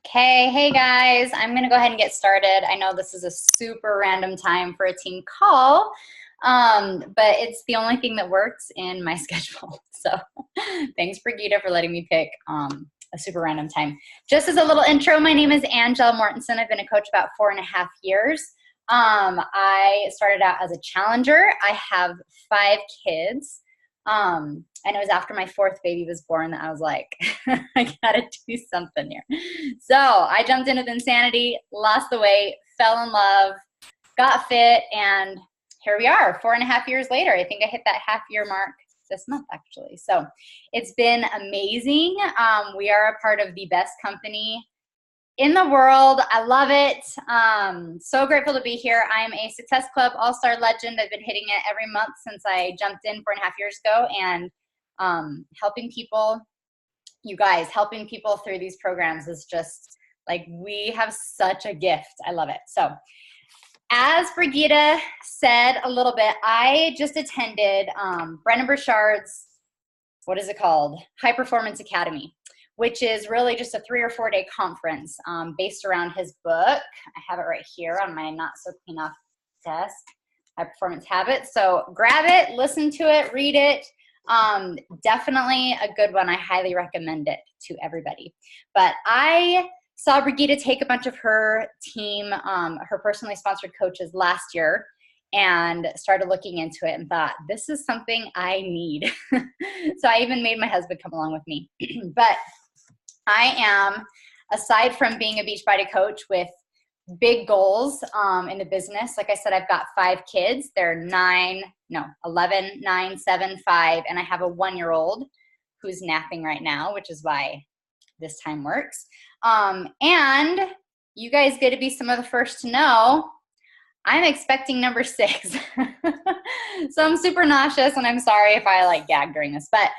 Okay, hey guys, I'm gonna go ahead and get started. I know this is a super random time for a team call, but it's the only thing that works in my schedule. So thanks, Brigida, for letting me pick a super random time. Just as a little intro, my name is Angela Mortensen. I've been a coach about 4.5 years. I started out as a challenger. I have 5 kids. And it was after my 4th baby was born that I was like, I gotta do something here. So I jumped into the insanity, lost the weight, fell in love, got fit, and here we are 4.5 years later. I think I hit that half-year mark this month, actually. So it's been amazing. We are a part of the best company in the world. I love it. So grateful to be here. I'm a Success Club All-Star Legend. I've been hitting it every month since I jumped in 4.5 years ago, and helping people, you guys, helping people through these programs is just like, we have such a gift. I love it. So as Brigida said a little bit, I just attended Brendon Burchard's, what is it called? High Performance Academy, which is really just a 3 or 4 day conference based around his book. I have it right here on my not so clean off desk, High Performance Habits. So grab it, listen to it, read it. Definitely a good one. I highly recommend it to everybody. But I saw Brigida take a bunch of her team, her personally sponsored coaches last year, and started looking into it and thought, this is something I need. So I even made my husband come along with me. But I am, aside from being a Beachbody coach with big goals in the business, like I said, I've got 5 kids. They're 11, 9, 7, 5, and I have a 1-year-old who's napping right now, which is why this time works. And you guys get to be some of the first to know I'm expecting number 6. So I'm super nauseous, and I'm sorry if I gag during this, but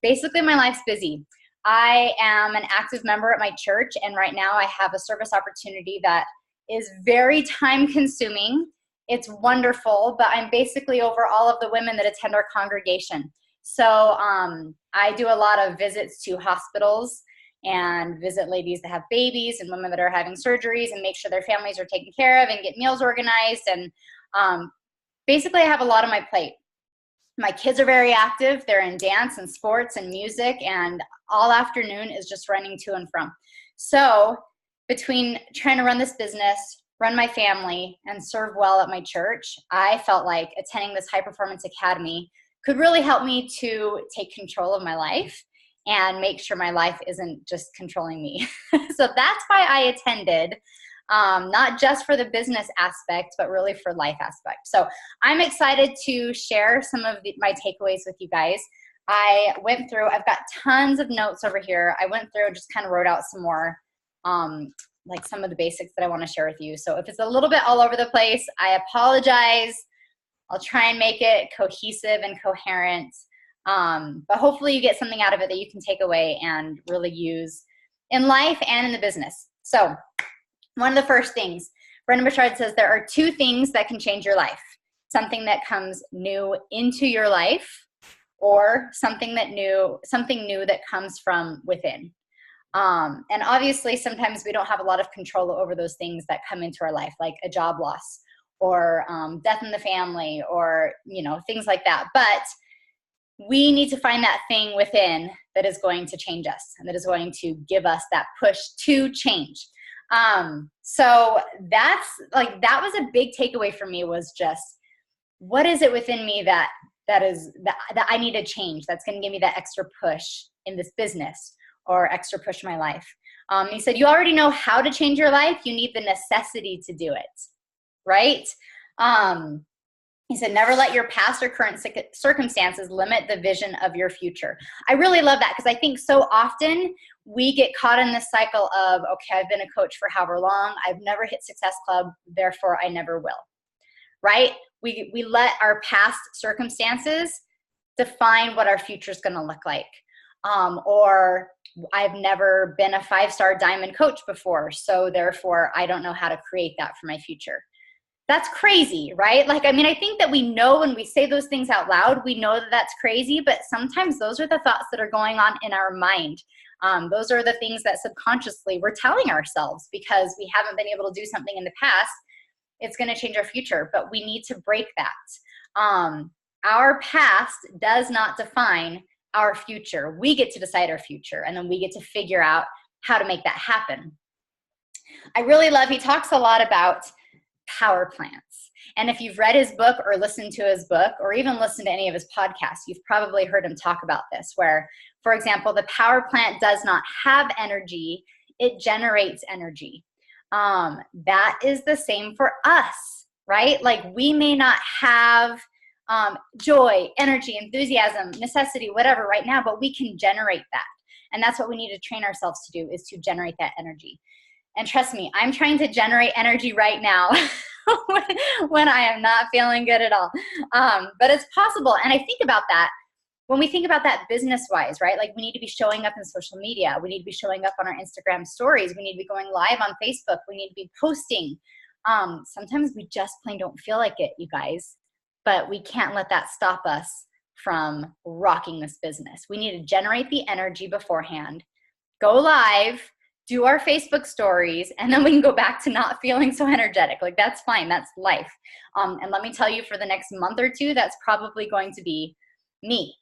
basically my life's busy. I am an active member at my church, and right now I have a service opportunity that is very time consuming. It's wonderful, but I'm basically over all of the women that attend our congregation. So I do a lot of visits to hospitals and visit ladies that have babies and women that are having surgeries and make sure their families are taken care of and get meals organized. And basically I have a lot on my plate. My kids are very active. They're in dance and sports and music, and all afternoon is just running to and from. So between trying to run this business, run my family, and serve well at my church, I felt like attending this High Performance Academy could really help me to take control of my life and make sure my life isn't just controlling me. So that's why I attended. Not just for the business aspect, but really for life aspect. So I'm excited to share some of my takeaways with you guys. I went through, I've got tons of notes over here. I went through and just kind of wrote out some more, like some of the basics that I want to share with you. So if it's a little bit all over the place, I apologize. I'll try and make it cohesive and coherent. But hopefully you get something out of it that you can take away and really use in life and in the business. So one of the first things, Brendon Burchard says there are 2 things that can change your life. Something that comes new into your life, or something new that comes from within. And obviously sometimes we don't have a lot of control over those things that come into our life, like a job loss or death in the family, or things like that. But we need to find that thing within that is going to change us and that is going to give us that push to change. So that was a big takeaway for me, was just, what is it within me that I need to change, that's going to give me that extra push in this business or extra push in my life. He said, you already know how to change your life. You need the necessity to do it. Right. He said, never let your past or current circumstances limit the vision of your future. I really love that, because I think so often we get caught in this cycle of, okay, I've been a coach for however long, I've never hit Success Club, therefore I never will, right? We let our past circumstances define what our future is going to look like. Or I've never been a 5-star diamond coach before, so therefore I don't know how to create that for my future. That's crazy, right? I think that we know when we say those things out loud, we know that that's crazy, but sometimes those are the thoughts that are going on in our mind. Those are the things that subconsciously we're telling ourselves because we haven't been able to do something in the past. It's going to change our future, but we need to break that. Our past does not define our future. We get to decide our future, and then we get to figure out how to make that happen. I really love, he talks a lot about power plants. And if you've read his book or listened to his book or even listened to any of his podcasts, you've probably heard him talk about this, where, for example, the power plant does not have energy, it generates energy. That is the same for us, right? Like, we may not have joy, energy, enthusiasm, necessity, whatever right now, but we can generate that. And that's what we need to train ourselves to do, is to generate that energy. And trust me, I'm trying to generate energy right now when I am not feeling good at all. But it's possible. And I think about that when we think about that business-wise, right? Like, we need to be showing up in social media. We need to be showing up on our Instagram stories. We need to be going live on Facebook. We need to be posting. Sometimes we just plain don't feel like it, you guys. But we can't let that stop us from rocking this business. We need to generate the energy beforehand, go live, do our Facebook stories, and then we can go back to not feeling so energetic. Like, that's fine. That's life. And let me tell you, for the next month or two, that's probably going to be me.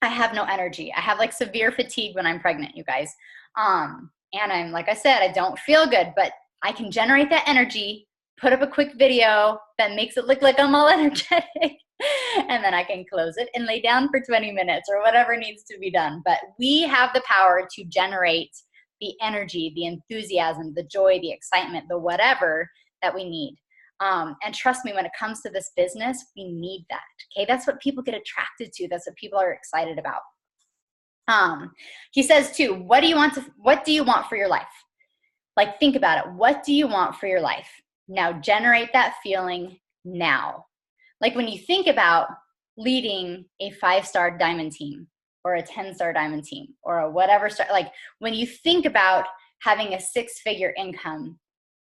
I have no energy. I have like severe fatigue when I'm pregnant, you guys. And I'm, like I said, I don't feel good, but I can generate that energy, put up a quick video that makes it look like I'm all energetic, and then I can close it and lay down for 20 minutes or whatever needs to be done. But we have the power to generate the energy, the enthusiasm, the joy, the excitement, the whatever that we need. And trust me, when it comes to this business, we need that. Okay, that's what people get attracted to. That's what people are excited about. He says too, what do you want for your life? Like, think about it. What do you want for your life? Now generate that feeling now. Like, when you think about leading a 5-star diamond team or a 10-star diamond team or a whatever star, like, when you think about having a 6-figure income,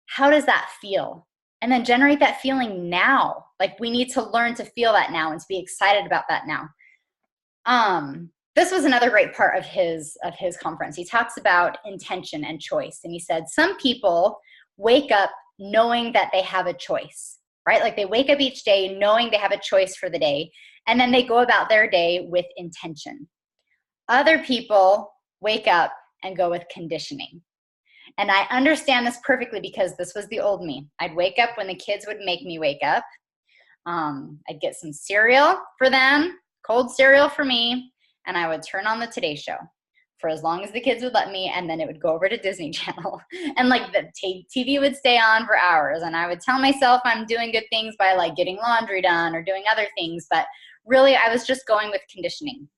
how does that feel? And then generate that feeling now. Like, we need to learn to feel that now and to be excited about that now. This was another great part of his conference. He talks about intention and choice. And he said, some people wake up knowing that they have a choice, right? Like, they wake up each day knowing they have a choice for the day, and then they go about their day with intention. Other people wake up and go with conditioning. And I understand this perfectly because this was the old me. I'd wake up when the kids would make me wake up. I'd get some cereal for them, cold cereal for me, and I would turn on the Today Show for as long as the kids would let me, and then it would go over to Disney Channel. And like, the TV would stay on for hours, and I would tell myself I'm doing good things by like getting laundry done or doing other things, but really I was just going with conditioning.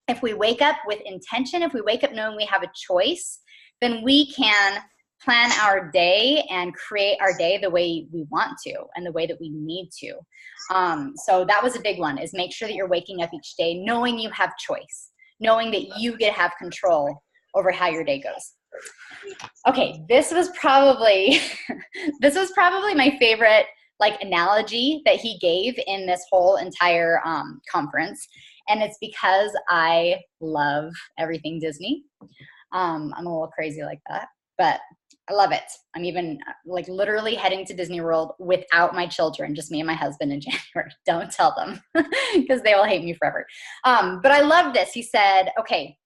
If we wake up with intention, if we wake up knowing we have a choice, then we can plan our day and create our day the way we want to and the way that we need to. So that was a big one, is make sure that you're waking up each day knowing you have choice, knowing that you get to have control over how your day goes. Okay, this was probably my favorite like analogy that he gave in this whole entire conference. And it's because I love everything Disney. I'm a little crazy like that, but I love it. I'm even like literally heading to Disney World without my children, just me and my husband in January. Don't tell them because they will hate me forever. But I love this. He said, okay,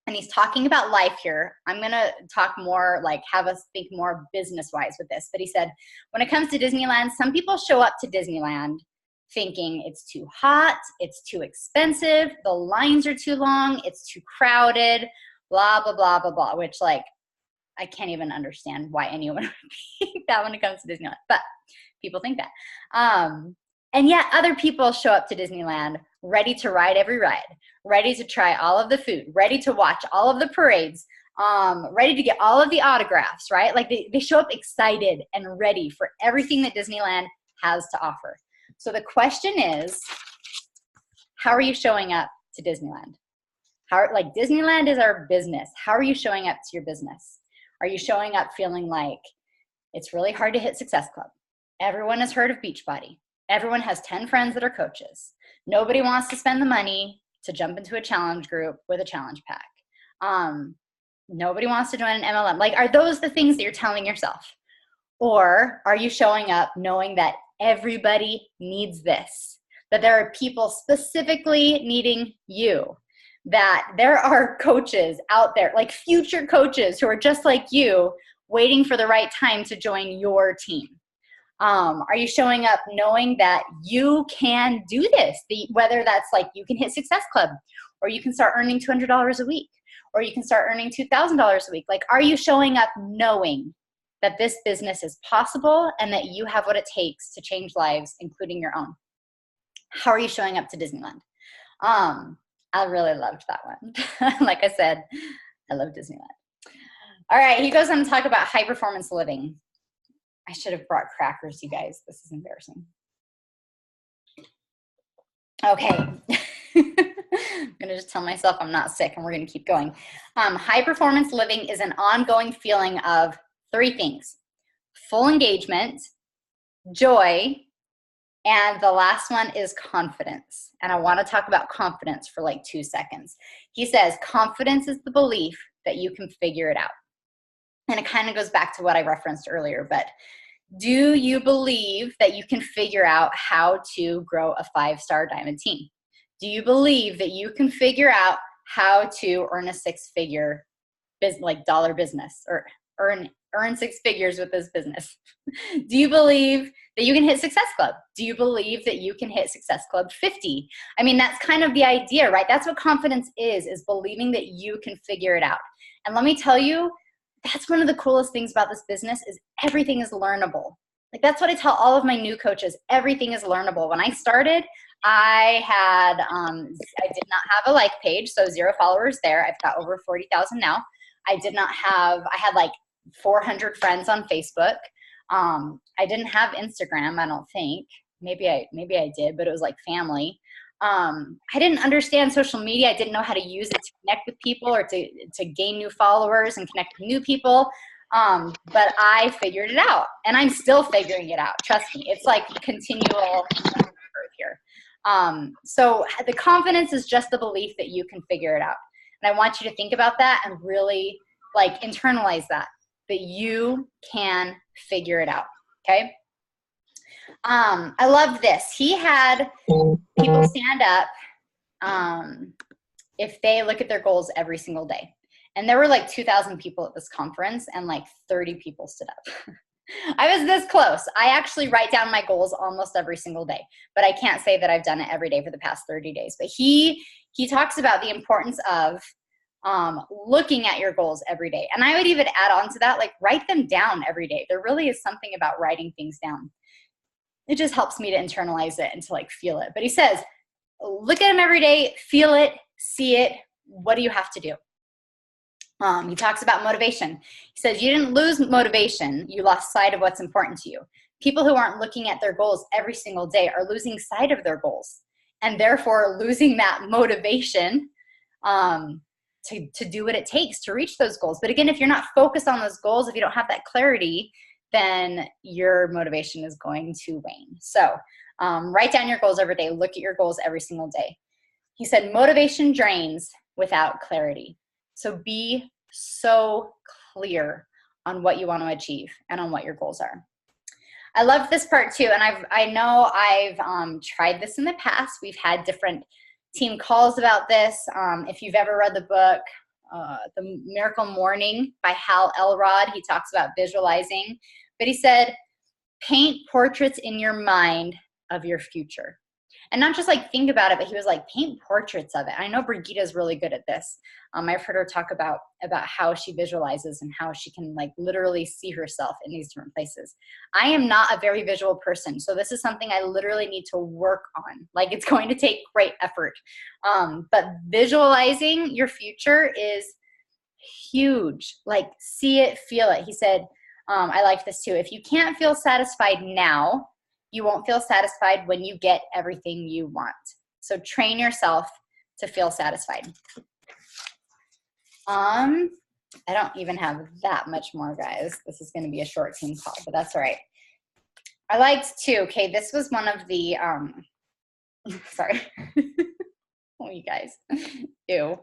and he's talking about life here. I'm going to talk more, like have us think more business-wise with this. But he said, when it comes to Disneyland, some people show up to Disneyland thinking it's too hot, it's too expensive, the lines are too long, it's too crowded, blah, blah, blah, blah, blah, which like, I can't even understand why anyone would think that when it comes to Disneyland, but people think that. And yet other people show up to Disneyland ready to ride every ride, ready to try all of the food, ready to watch all of the parades, ready to get all of the autographs, right? Like they show up excited and ready for everything that Disneyland has to offer. So the question is, how are you showing up to Disneyland? Like Disneyland is our business. How are you showing up to your business? Are you showing up feeling like it's really hard to hit Success Club? Everyone has heard of Beachbody. Everyone has 10 friends that are coaches. Nobody wants to spend the money to jump into a challenge group with a challenge pack. Nobody wants to join an MLM. Like, are those the things that you're telling yourself? Or are you showing up knowing that everybody needs this, that there are people specifically needing you, that there are coaches out there, like future coaches who are just like you, waiting for the right time to join your team? Are you showing up knowing that you can do this? Whether that's like you can hit Success Club, or you can start earning $200 a week, or you can start earning $2,000 a week. Like, are you showing up knowing that this business is possible and that you have what it takes to change lives, including your own? How are you showing up to Disneyland? I really loved that one. Like I said, I love Disneyland. All right, he goes on to talk about high performance living. I should have brought crackers, you guys. This is embarrassing. Okay. I'm going to just tell myself I'm not sick, and we're going to keep going. High performance living is an ongoing feeling of three things: full engagement, joy, and the last one is confidence. And I want to talk about confidence for like 2 seconds. He says, confidence is the belief that you can figure it out. And it kind of goes back to what I referenced earlier, but do you believe that you can figure out how to grow a 5-star diamond team? Do you believe that you can figure out how to earn a 6-figure dollar business, or earn 6 figures with this business? Do you believe that you can hit Success Club? Do you believe that you can hit Success Club 50? I mean, that's kind of the idea, right? That's what confidence is believing that you can figure it out. And let me tell you, that's one of the coolest things about this business is everything is learnable. Like, that's what I tell all of my new coaches. Everything is learnable. When I started, I did not have a like page, so 0 followers there. I've got over 40,000 now. I had like 400 friends on Facebook. I didn't have Instagram, I don't think. Maybe I did, but it was like family. I didn't understand social media. I didn't know how to use it to connect with people or to gain new followers and connect with new people. But I figured it out, and I'm still figuring it out. Trust me. It's like continual growth here. So the confidence is just the belief that you can figure it out. And I want you to think about that and really like internalize that you can figure it out. Okay. I love this. He had people stand up if they look at their goals every single day. And there were like 2,000 people at this conference, and like 30 people stood up. I was this close. I actually write down my goals almost every single day, but I can't say that I've done it every day for the past 30 days. But he talks about the importance of looking at your goals every day. And I would even add on to that, like, write them down every day. There really is something about writing things down. It just helps me to internalize it and to like feel it. But he says, look at them every day, feel it, see it. What do you have to do? He talks about motivation. He says, you didn't lose motivation. You lost sight of what's important to you. People who aren't looking at their goals every single day are losing sight of their goals, and therefore losing that motivation to do what it takes to reach those goals. But again, if you're not focused on those goals, if you don't have that clarity, then your motivation is going to wane. So write down your goals every day. Look at your goals every single day. He said, motivation drains without clarity. So be so clear on what you want to achieve and on what your goals are. I love this part too. And I know I've tried this in the past. We've had different team calls about this. If you've ever read the book, The Miracle Morning by Hal Elrod, he talks about visualizing. But he said, paint portraits in your mind of your future. And not just like think about it, but he was like, paint portraits of it. I know Brigitta's really good at this. I've heard her talk about how she visualizes and how she can like literally see herself in these different places. I am not a very visual person, so this is something I literally need to work on. Like, it's going to take great effort. But visualizing your future is huge. Like, see it, feel it. He said, I like this too. If you can't feel satisfied now, you won't feel satisfied when you get everything you want. So train yourself to feel satisfied. I don't even have that much more, guys. This is going to be a short team call, but that's all right. I liked too. Okay, this was one of the, sorry. Oh, you guys. Ew.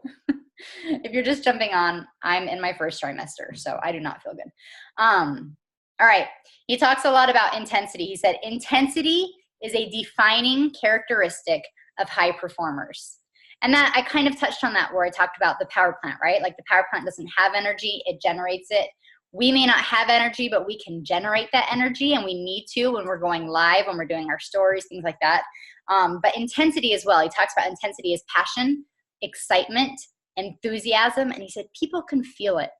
If you're just jumping on, I'm in my first trimester, so I do not feel good. All right. He talks a lot about intensity. He said, intensity is a defining characteristic of high performers. And that I kind of touched on that where I talked about the power plant, right? Like the power plant doesn't have energy, it generates it. We may not have energy, but we can generate that energy, and we need to when we're going live, when we're doing our stories, things like that. But intensity as well. He talks about intensity as passion, excitement, enthusiasm, and he said people can feel it.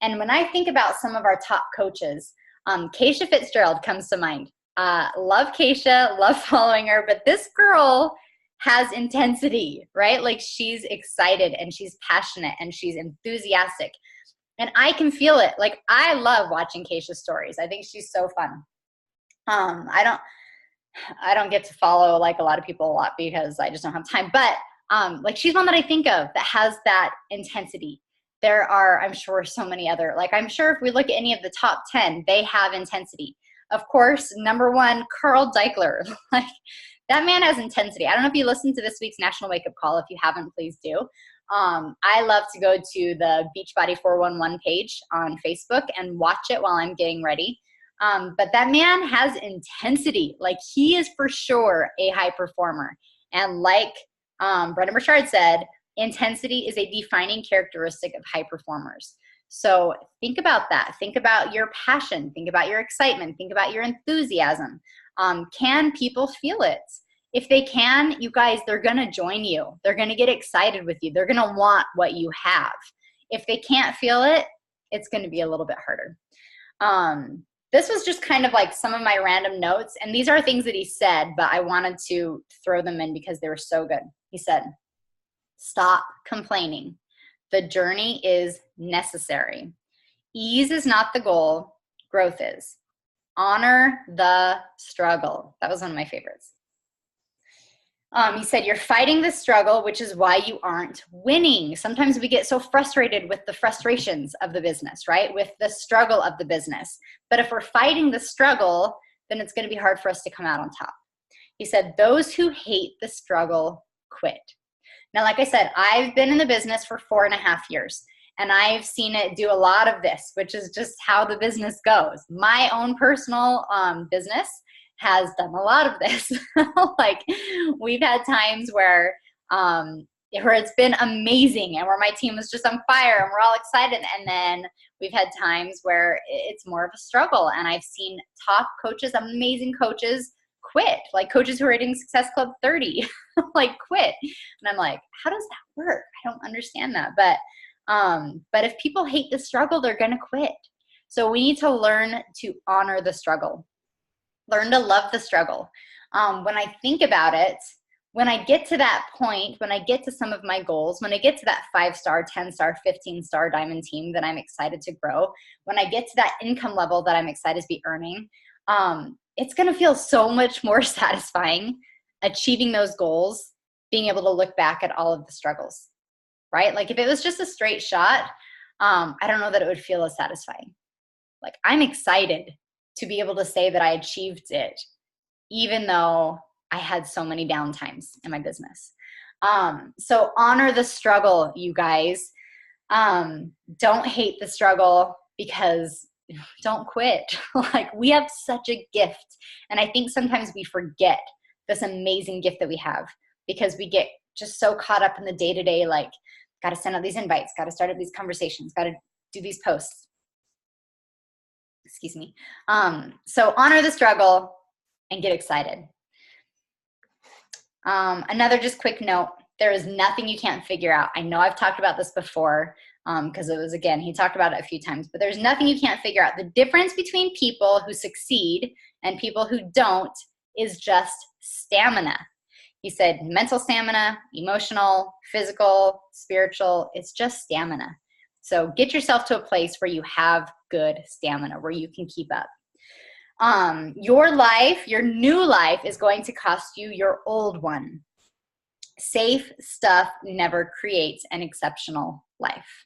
And when I think about some of our top coaches, Keisha Fitzgerald comes to mind. Love Keisha, love following her, but this girl has intensity, right? Like she's excited and she's passionate and she's enthusiastic. And I can feel it. Like I love watching Keisha's stories. I think she's so fun. I don't get to follow like a lot of people a lot because I just don't have time. But like she's one that I think of that has that intensity. There are, I'm sure, so many other, like I'm sure if we look at any of the top 10, they have intensity. Of course, number one, Carl Deichler. Like that man has intensity. I don't know if you listened to this week's National Wake Up Call. If you haven't, please do. I love to go to the Beachbody 411 page on Facebook and watch it while I'm getting ready. But that man has intensity. Like he is for sure a high performer. And like Brendon Burchard said, intensity is a defining characteristic of high performers. So think about that. Think about your passion. Think about your excitement. Think about your enthusiasm. Can people feel it? If they can, you guys, they're going to join you. They're going to get excited with you. They're going to want what you have. If they can't feel it, it's going to be a little bit harder. This was just kind of like some of my random notes. And these are things that he said, but I wanted to throw them in because they were so good. He said, stop complaining. The journey is necessary. Ease is not the goal. Growth is. Honor the struggle. That was one of my favorites. He said, you're fighting the struggle, which is why you aren't winning. Sometimes we get so frustrated with the frustrations of the business, right? With the struggle of the business. But if we're fighting the struggle, then it's going to be hard for us to come out on top. He said, those who hate the struggle quit. Now, like I said, I've been in the business for 4.5 years, and I've seen it do a lot of this, which is just how the business goes. My own personal business has done a lot of this. Like we've had times where it's been amazing and where my team was just on fire and we're all excited. And then we've had times where it's more of a struggle. And I've seen top coaches, amazing coaches, quit, like coaches who are hitting Success Club 30, like quit. And I'm like, how does that work? I don't understand that. But if people hate the struggle, they're going to quit. So we need to learn to honor the struggle, learn to love the struggle. When I think about it, when I get to that point, when I get to some of my goals, when I get to that 5-star, 10-star, 15-star diamond team that I'm excited to grow, when I get to that income level that I'm excited to be earning, it's going to feel so much more satisfying achieving those goals, being able to look back at all of the struggles, right? Like if it was just a straight shot, I don't know that it would feel as satisfying. Like I'm excited to be able to say that I achieved it, even though I had so many downtimes in my business. So honor the struggle, you guys. Don't hate the struggle because don't quit. Like we have such a gift. And I think sometimes we forget this amazing gift that we have because we get just so caught up in the day-to-day, like got to send out these invites, got to start up these conversations, got to do these posts. Excuse me. So honor the struggle and get excited. Another just quick note, there is nothing you can't figure out. I know I've talked about this before because it was, again, he talked about it a few times, but there's nothing you can't figure out. The difference between people who succeed and people who don't is just stamina. He said mental stamina, emotional, physical, spiritual, it's just stamina. So get yourself to a place where you have good stamina, where you can keep up. Your life, your new life is going to cost you your old one. Safe stuff never creates an exceptional life.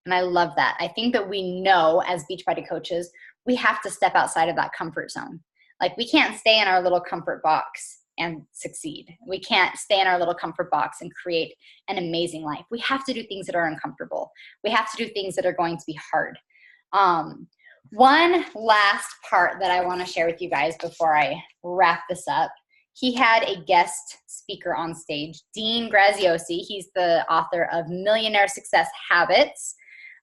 And I love that. I think that we know as Beachbody coaches, we have to step outside of that comfort zone. Like we can't stay in our little comfort box and succeed. We can't stay in our little comfort box and create an amazing life. We have to do things that are uncomfortable. We have to do things that are going to be hard. One last part that I want to share with you guys before I wrap this up. He had a guest speaker on stage, Dean Graziosi. He's the author of Millionaire Success Habits.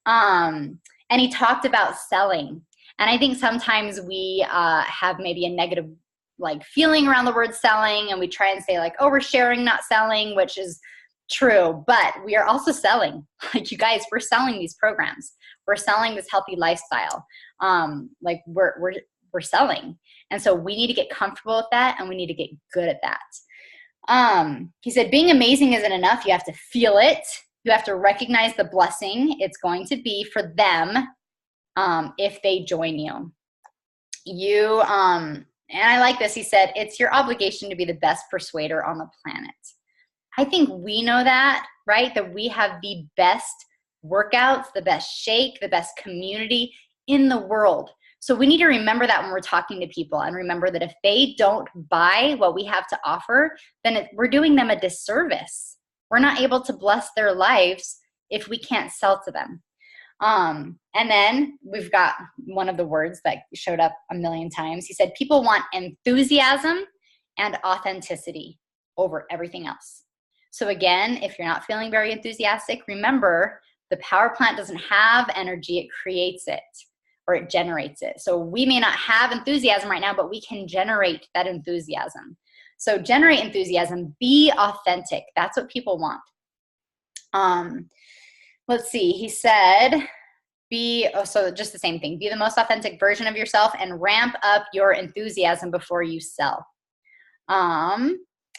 And he talked about selling. And I think sometimes we have maybe a negative feeling around the word selling, and we try and say like, oh, we're sharing, not selling, which is true, but we are also selling. Like, you guys, we're selling these programs. We're selling this healthy lifestyle. We're selling. And so we need to get comfortable with that, and we need to get good at that. He said, being amazing isn't enough. You have to feel it. You have to recognize the blessing it's going to be for them if they join you. And I like this. He said, it's your obligation to be the best persuader on the planet. I think we know that, right? That we have the best workouts, the best shake, the best community in the world. So we need to remember that when we're talking to people, and remember that if they don't buy what we have to offer, then we're doing them a disservice. We're not able to bless their lives if we can't sell to them. And then we've got one of the words that showed up a million times. He said, people want enthusiasm and authenticity over everything else. So again, if you're not feeling very enthusiastic, remember the power plant doesn't have energy, it creates it, or it generates it. So we may not have enthusiasm right now, but we can generate that enthusiasm. So generate enthusiasm, be authentic. That's what people want. Let's see, he said, so just the same thing, be the most authentic version of yourself and ramp up your enthusiasm before you sell.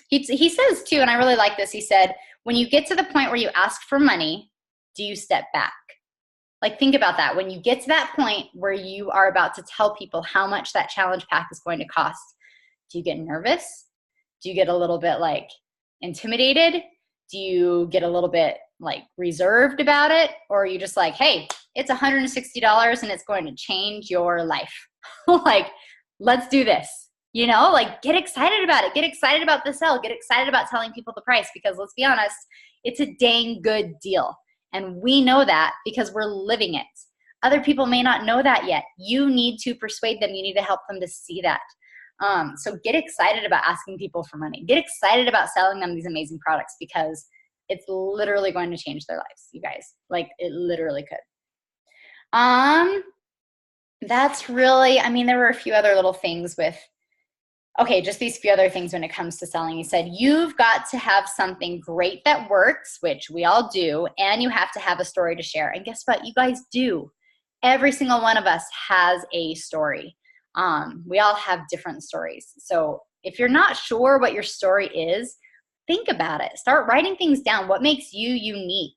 He says too, and I really like this, he said, when you get to the point where you ask for money, do you step back? Like, think about that. When you get to that point where you are about to tell people how much that challenge pack is going to cost, do you get nervous? Do you get a little bit intimidated? Do you get a little bit reserved about it? Or are you just like, hey, it's $160 and it's going to change your life. Let's do this. Get excited about it. Get excited about the sale. Get excited about telling people the price, because let's be honest, it's a dang good deal. And we know that because we're living it. Other people may not know that yet. You need to persuade them. You need to help them to see that. So get excited about asking people for money. Get excited about selling them these amazing products, because it's literally going to change their lives, you guys. It literally could. That's really, there were a few other little things just these few other things when it comes to selling. He said, you've got to have something great that works, which we all do, and you have to have a story to share. And guess what? You guys do. Every single one of us has a story. We all have different stories. So if you're not sure what your story is, think about it. Start writing things down. What makes you unique?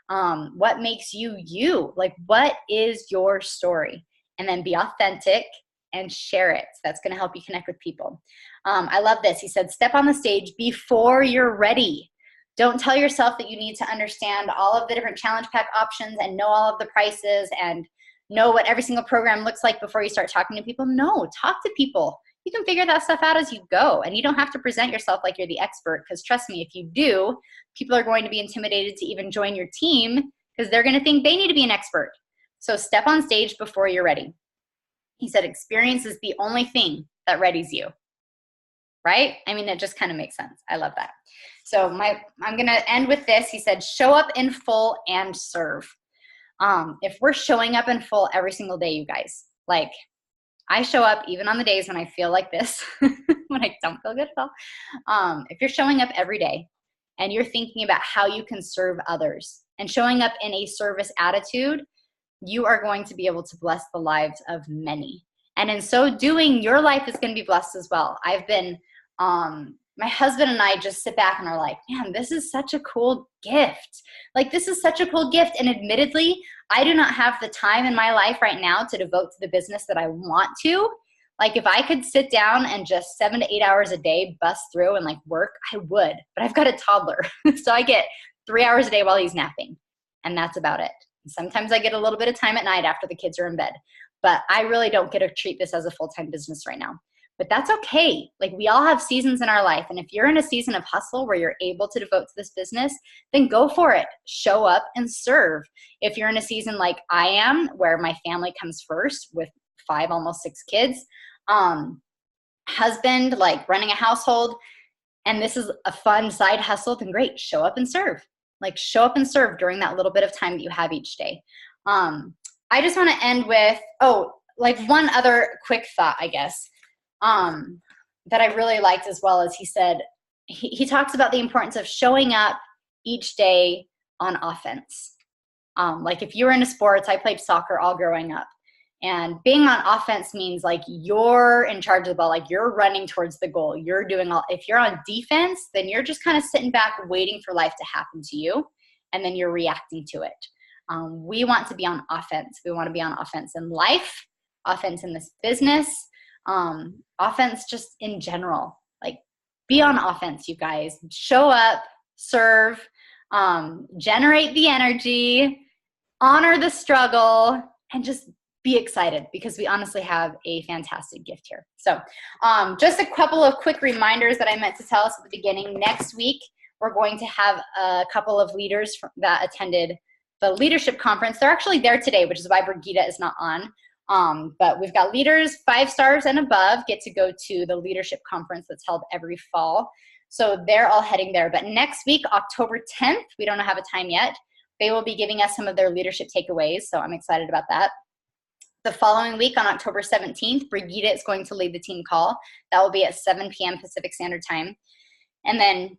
What makes you you? What is your story? And then be authentic and share it. That's going to help you connect with people. I love this. He said, step on the stage before you're ready. Don't tell yourself that you need to understand all of the different challenge pack options and know all of the prices and know what every single program looks like before you start talking to people. No, talk to people. You can figure that stuff out as you go, and you don't have to present yourself like you're the expert, because trust me, if you do, people are going to be intimidated to even join your team because they're going to think they need to be an expert. So step on stage before you're ready. He said, experience is the only thing that readies you, right? It just kind of makes sense. I love that. So I'm going to end with this. He said, show up in full and serve. If we're showing up in full every single day, you guys, I show up even on the days when I feel like this, when I don't feel good at all. If you're showing up every day and you're thinking about how you can serve others and showing up in a service attitude, you are going to be able to bless the lives of many. And in so doing, your life is going to be blessed as well. I've been, my husband and I just sit back and are like, man, this is such a cool gift. This is such a cool gift. And admittedly, I do not have the time in my life right now to devote to the business that I want to. If I could sit down and just 7 to 8 hours a day bust through and work, I would. But I've got a toddler. So I get 3 hours a day while he's napping. And that's about it. Sometimes I get a little bit of time at night after the kids are in bed. But I really don't get to treat this as a full-time business right now. but that's okay. Like, we all have seasons in our life. And if you're in a season of hustle where you're able to devote to this business, then go for it. Show up and serve. If you're in a season like I am, where my family comes first with 5, almost 6 kids, husband, like running a household, and this is a fun side hustle, then great. Show up and serve. Like, show up and serve during that little bit of time that you have each day. I just want to end with, like one other quick thought, I guess, that I really liked as well. As he said, he talks about the importance of showing up each day on offense. Like, if you were into sports, I played soccer all growing up. And being on offense means like you're in charge of the ball, like you're running towards the goal. You're doing all. If you're on defense, then you're just kind of sitting back waiting for life to happen to you, and then you're reacting to it. We want to be on offense. We want to be on offense in life, offense in this business, offense just in general. Like, be on offense, you guys. Show up, serve, generate the energy, honor the struggle, and just be excited, because we honestly have a fantastic gift here. So just a couple of quick reminders that I meant to tell us at the beginning. Next week, we're going to have a couple of leaders that attended the leadership conference. They're actually there today, which is why Brigida is not on. But we've got leaders 5 stars and above get to go to the leadership conference that's held every fall. So they're all heading there. But next week, October 10th, we don't have a time yet, they will be giving us some of their leadership takeaways. So I'm excited about that. The following week on October 17th, Brigida is going to lead the team call. That will be at 7 p.m. Pacific Standard Time. And then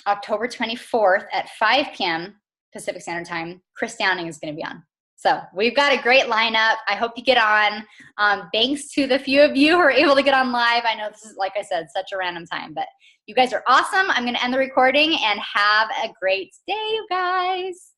October 24th at 5 p.m. Pacific Standard Time, Chris Downing is going to be on. So we've got a great lineup. I hope you get on. Thanks to the few of you who are able to get on live. I know this is, like I said, such a random time, but you guys are awesome. I'm going to end the recording, and have a great day, you guys.